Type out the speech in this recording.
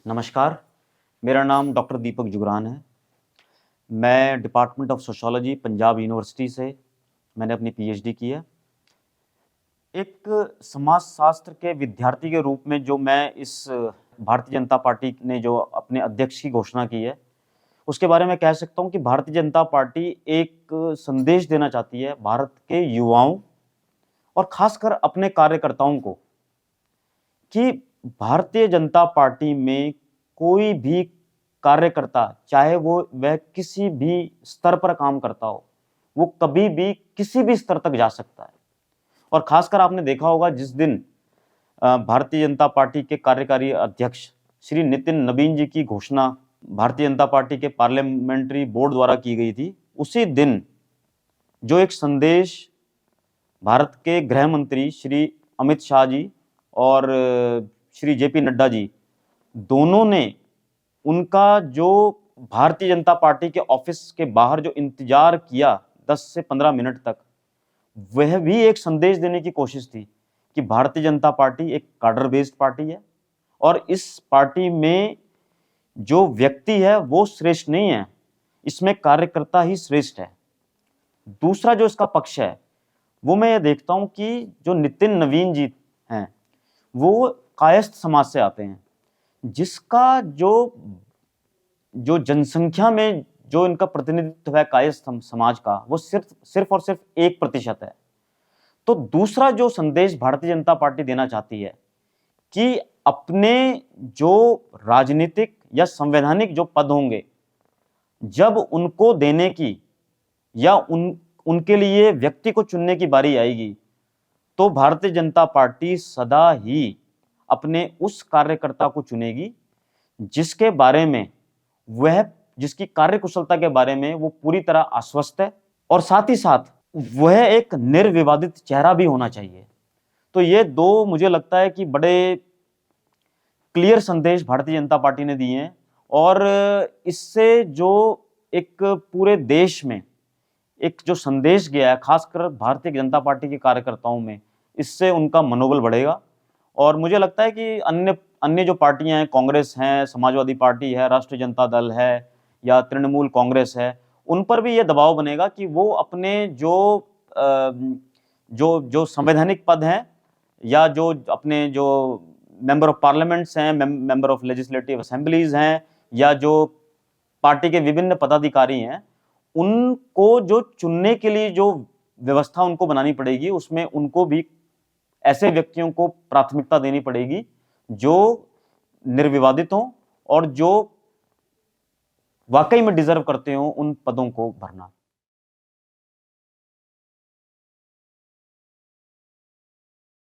नमस्कार, मेरा नाम डॉक्टर दीपक जुगरान है। मैं department of sociology Punjab university से मैंने अपनी पीएचडी की है। एक समाजशास्त्र के विद्यार्थी के रूप में जो मैं इस भारतीय जनता पार्टी ने जो अपने अध्यक्ष की घोषणा की है, उसके बारे में कह सकता हूँ कि भारतीय जनता पार्टी एक संदेश देना चाहती है भारत के युवाओं और खासकर अपने कार्यकर्ताओं को कि भारतीय जनता पार्टी में कोई भी कार्यकर्ता, चाहे वह किसी भी स्तर पर काम करता हो, वो कभी भी किसी भी स्तर तक जा सकता है। और खासकर आपने देखा होगा जिस दिन भारतीय जनता पार्टी के कार्यकारी अध्यक्ष श्री नितिन नवीन जी की घोषणा भारतीय जनता पार्टी के पार्लियामेंट्री बोर्ड द्वारा की गई थी, उसी दिन जो एक संदेश भारत के गृह मंत्री श्री अमित शाह जी और श्री जेपी नड्डा जी दोनों ने उनका जो भारतीय जनता पार्टी के ऑफिस के बाहर जो इंतजार किया 10 से 15 मिनट तक, वह भी एक संदेश देने की कोशिश थी कि भारतीय जनता पार्टी एक कार्डर बेस्ड पार्टी है और इस पार्टी में जो व्यक्ति है वो श्रेष्ठ नहीं है, इसमें कार्यकर्ता ही श्रेष्ठ है। दूसरा जो इसका पक्ष है वो मैं ये देखता हूं कि जो नितिन नवीन जी हैं वो कायस्थ समाज से आते हैं, जिसका जो जनसंख्या में जो इनका प्रतिनिधित्व है कायस्थ समाज का, वो सिर्फ और सिर्फ 1% है। तो दूसरा जो संदेश भारतीय जनता पार्टी देना चाहती है कि अपने जो राजनीतिक या संवैधानिक जो पद होंगे, जब उनको देने की या उनके लिए व्यक्ति को चुनने की बारी आएगी, तो भारतीय जनता पार्टी सदा ही अपने उस कार्यकर्ता को चुनेगी जिसके बारे में जिसकी कार्यकुशलता के बारे में वो पूरी तरह आश्वस्त है और साथ ही साथ वह एक निर्विवादित चेहरा भी होना चाहिए। तो ये दो मुझे लगता है कि बड़े क्लियर संदेश भारतीय जनता पार्टी ने दिए हैं और इससे जो एक पूरे देश में एक जो संदेश गया है, खासकर भारतीय जनता पार्टी के कार्यकर्ताओं में, इससे उनका मनोबल बढ़ेगा। और मुझे लगता है कि अन्य जो पार्टियां हैं, कांग्रेस हैं, समाजवादी पार्टी है, राष्ट्रीय जनता दल है या तृणमूल कांग्रेस है, उन पर भी ये दबाव बनेगा कि वो अपने जो संवैधानिक पद हैं या जो अपने जो मेंबर ऑफ पार्लियामेंट्स हैं, मेंबर ऑफ लेजिस्लेटिव असेंबलीज हैं या जो पार्टी के विभिन्न पदाधिकारी हैं, उनको जो चुनने के लिए जो व्यवस्था उनको बनानी पड़ेगी, उसमें उनको भी ऐसे व्यक्तियों को प्राथमिकता देनी पड़ेगी जो निर्विवादित हों और जो वाकई में डिजर्व करते हो उन पदों को भरना।